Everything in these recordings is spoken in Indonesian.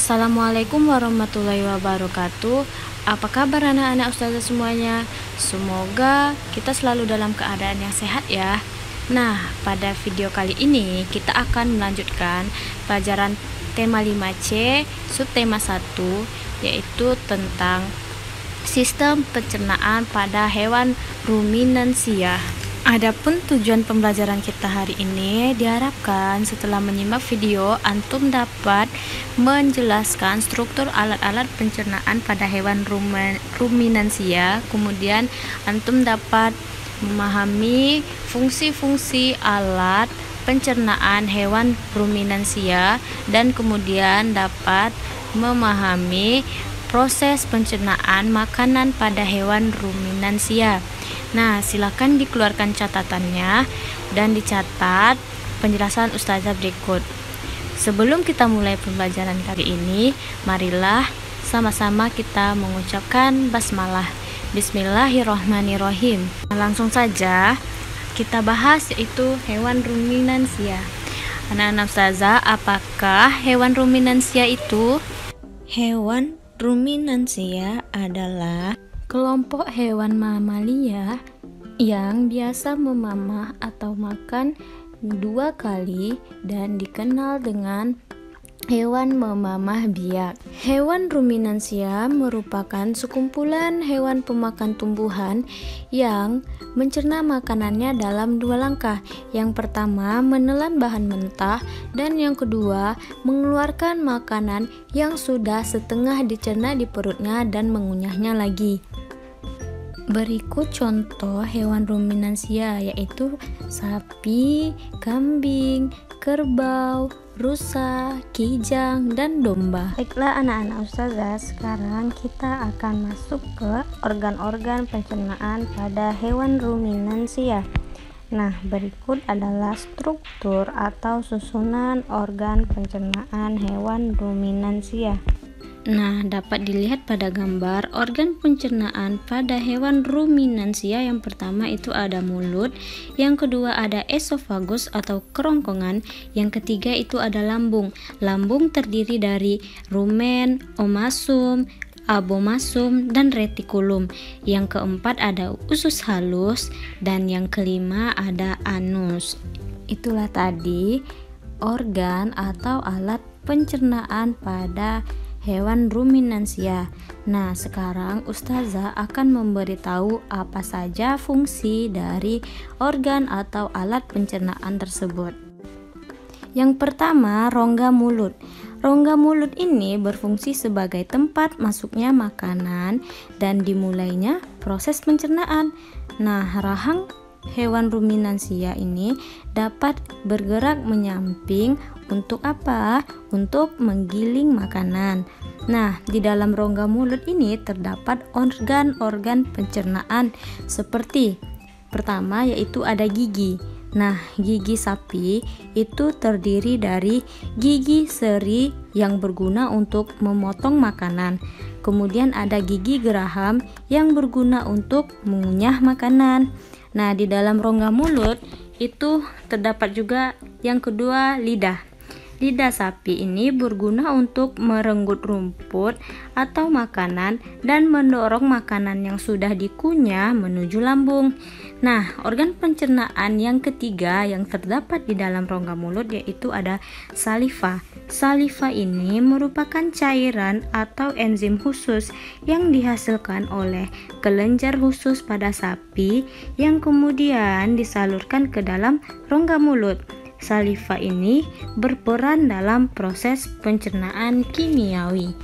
Assalamualaikum warahmatullahi wabarakatuh. Apa kabar anak-anak ustazah semuanya? Semoga kita selalu dalam keadaan yang sehat ya. Nah, pada video kali ini kita akan melanjutkan pelajaran tema 5C subtema 1, yaitu tentang sistem pencernaan pada hewan ruminansia. Adapun tujuan pembelajaran kita hari ini, diharapkan setelah menyimak video antum dapat menjelaskan struktur alat-alat pencernaan pada hewan ruminansia. Kemudian antum dapat memahami fungsi-fungsi alat pencernaan hewan ruminansia dan kemudian dapat memahami proses pencernaan makanan pada hewan ruminansia. Nah, silakan dikeluarkan catatannya dan dicatat penjelasan ustazah berikut. Sebelum kita mulai pembelajaran kali ini, marilah sama-sama kita mengucapkan basmalah. Bismillahirrohmanirrohim. Langsung saja kita bahas, yaitu hewan ruminansia. Anak-anak ustazah, apakah hewan ruminansia itu? Hewan ruminansia adalah kelompok hewan mamalia yang biasa memamah atau makan 2 kali dan dikenal dengan hewan memamah biak. Hewan ruminansia merupakan sekumpulan hewan pemakan tumbuhan yang mencerna makanannya dalam 2 langkah. Yang pertama, menelan bahan mentah, dan yang kedua, mengeluarkan makanan yang sudah setengah dicerna di perutnya dan mengunyahnya lagi. Berikut contoh hewan ruminansia, yaitu sapi, kambing, kerbau, rusa, kijang, dan domba. Baiklah anak-anak ustazah, sekarang kita akan masuk ke organ-organ pencernaan pada hewan ruminansia. Nah, berikut adalah struktur atau susunan organ pencernaan hewan ruminansia. Nah, dapat dilihat pada gambar organ pencernaan pada hewan ruminansia. Yang pertama itu ada mulut, yang kedua ada esofagus atau kerongkongan, yang ketiga itu ada lambung. Lambung terdiri dari rumen, omasum, abomasum, dan retikulum. Yang keempat ada usus halus, dan yang kelima ada anus. Itulah tadi organ atau alat pencernaan pada hewan ruminansia. Nah, sekarang ustazah akan memberitahu apa saja fungsi dari organ atau alat pencernaan tersebut. Yang pertama, rongga mulut. Rongga mulut ini berfungsi sebagai tempat masuknya makanan dan dimulainya proses pencernaan. Nah, rahang hewan ruminansia ini dapat bergerak menyamping untuk apa? Untuk menggiling makanan. Nah, di dalam rongga mulut ini terdapat organ-organ pencernaan seperti pertama, yaitu ada gigi. Nah, gigi sapi itu terdiri dari gigi seri yang berguna untuk memotong makanan. Kemudian ada gigi geraham yang berguna untuk mengunyah makanan. Nah, di dalam rongga mulut itu terdapat juga yang kedua, lidah. Lidah sapi ini berguna untuk merenggut rumput atau makanan dan mendorong makanan yang sudah dikunyah menuju lambung. Nah, organ pencernaan yang ketiga yang terdapat di dalam rongga mulut yaitu ada saliva. Saliva ini merupakan cairan atau enzim khusus yang dihasilkan oleh kelenjar khusus pada sapi yang kemudian disalurkan ke dalam rongga mulut. Saliva ini berperan dalam proses pencernaan kimiawi.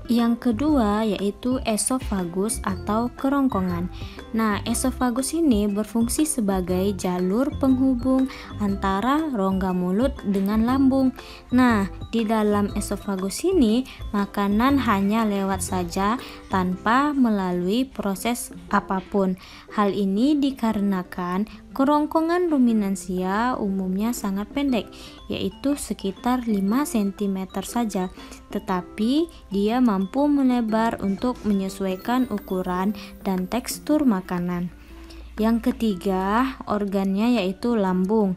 Yang kedua yaitu esofagus atau kerongkongan. Nah, esofagus ini berfungsi sebagai jalur penghubung antara rongga mulut dengan lambung. Nah, di dalam esofagus ini makanan hanya lewat saja tanpa melalui proses apapun. Hal ini dikarenakan kerongkongan ruminansia umumnya sangat pendek, yaitu sekitar 5 cm saja, tetapi dia mampu melebar untuk menyesuaikan ukuran dan tekstur makanan. Yang ketiga, organnya yaitu lambung.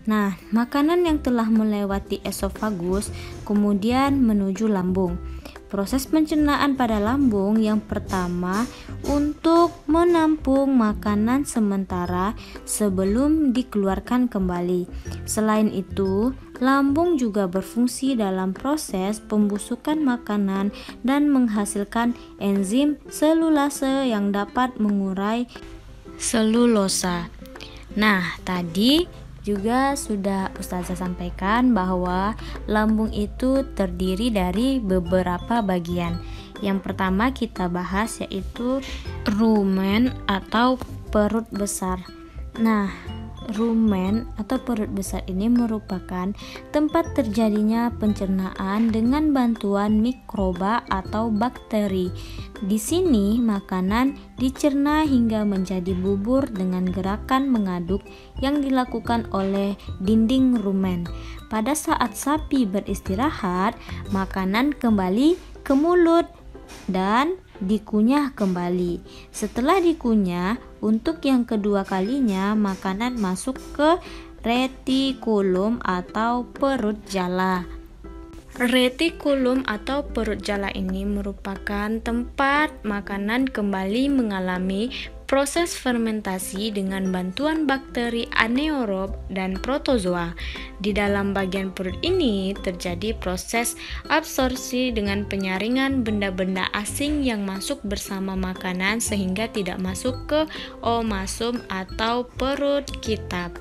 Nah, makanan yang telah melewati esofagus kemudian menuju lambung. Proses pencernaan pada lambung yang pertama untuk menampung makanan sementara sebelum dikeluarkan kembali. Selain itu, lambung juga berfungsi dalam proses pembusukan makanan dan menghasilkan enzim selulase yang dapat mengurai selulosa. Nah, tadi juga sudah Ustazah sampaikan bahwa lambung itu terdiri dari beberapa bagian. Yang pertama kita bahas yaitu rumen atau perut besar. Nah, rumen atau perut besar ini merupakan tempat terjadinya pencernaan dengan bantuan mikroba atau bakteri. Di sini makanan dicerna hingga menjadi bubur dengan gerakan mengaduk yang dilakukan oleh dinding rumen. Pada saat sapi beristirahat, makanan kembali ke mulut dan dikunyah kembali. Setelah dikunyah, untuk yang kedua kalinya makanan masuk ke retikulum atau perut jala. Retikulum atau perut jala ini merupakan tempat makanan kembali mengalami proses fermentasi dengan bantuan bakteri anaerob dan protozoa. Di dalam bagian perut ini terjadi proses absorpsi dengan penyaringan benda-benda asing yang masuk bersama makanan sehingga tidak masuk ke omasum atau perut kitab.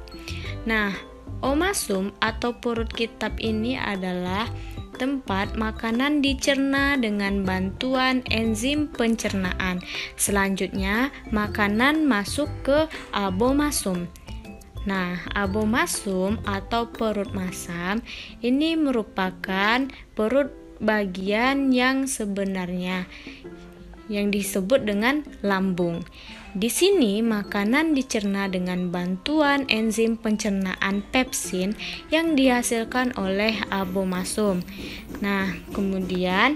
Nah, omasum atau perut kitab ini adalah tempat makanan dicerna dengan bantuan enzim pencernaan. Selanjutnya, makanan masuk ke abomasum. Nah, abomasum atau perut masam ini merupakan perut bagian yang sebenarnya yang disebut dengan lambung. Di sini makanan dicerna dengan bantuan enzim pencernaan pepsin yang dihasilkan oleh abomasum. Nah, kemudian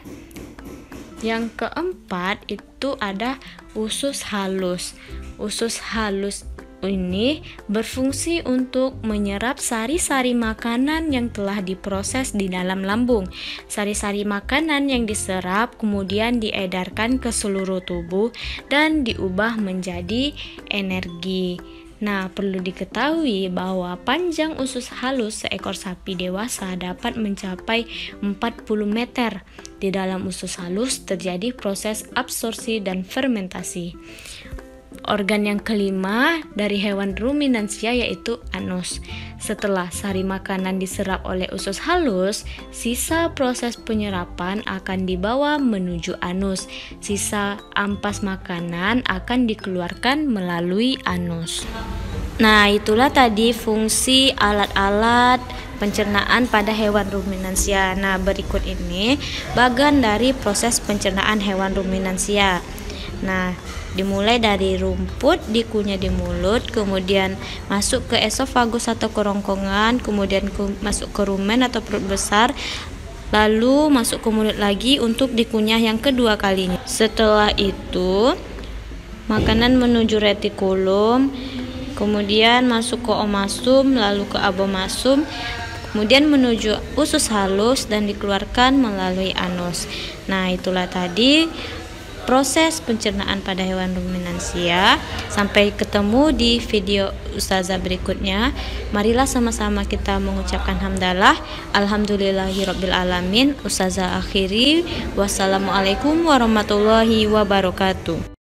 yang keempat itu ada usus halus. Usus halus ini berfungsi untuk menyerap sari-sari makanan yang telah diproses di dalam lambung. Sari-sari makanan yang diserap kemudian diedarkan ke seluruh tubuh dan diubah menjadi energi. Nah, perlu diketahui bahwa panjang usus halus seekor sapi dewasa dapat mencapai 40 meter. Di dalam usus halus terjadi proses absorpsi dan fermentasi. Organ yang kelima dari hewan ruminansia yaitu anus. Setelah sari makanan diserap oleh usus halus, sisa proses penyerapan akan dibawa menuju anus. Sisa ampas makanan akan dikeluarkan melalui anus. Nah, itulah tadi fungsi alat-alat pencernaan pada hewan ruminansia. Nah, berikut ini bagian dari proses pencernaan hewan ruminansia. Nah, dimulai dari rumput dikunyah di mulut, kemudian masuk ke esofagus atau kerongkongan, kemudian masuk ke rumen atau perut besar, lalu masuk ke mulut lagi untuk dikunyah yang kedua kalinya. Setelah itu makanan menuju retikulum, kemudian masuk ke omasum, lalu ke abomasum, kemudian menuju usus halus dan dikeluarkan melalui anus. Nah, itulah tadi proses pencernaan pada hewan ruminansia. Sampai ketemu di video Ustazah berikutnya. Marilah sama-sama kita mengucapkan hamdalah. Alhamdulillahirabbil alamin. Ustazah akhiri. Wassalamualaikum warahmatullahi wabarakatuh.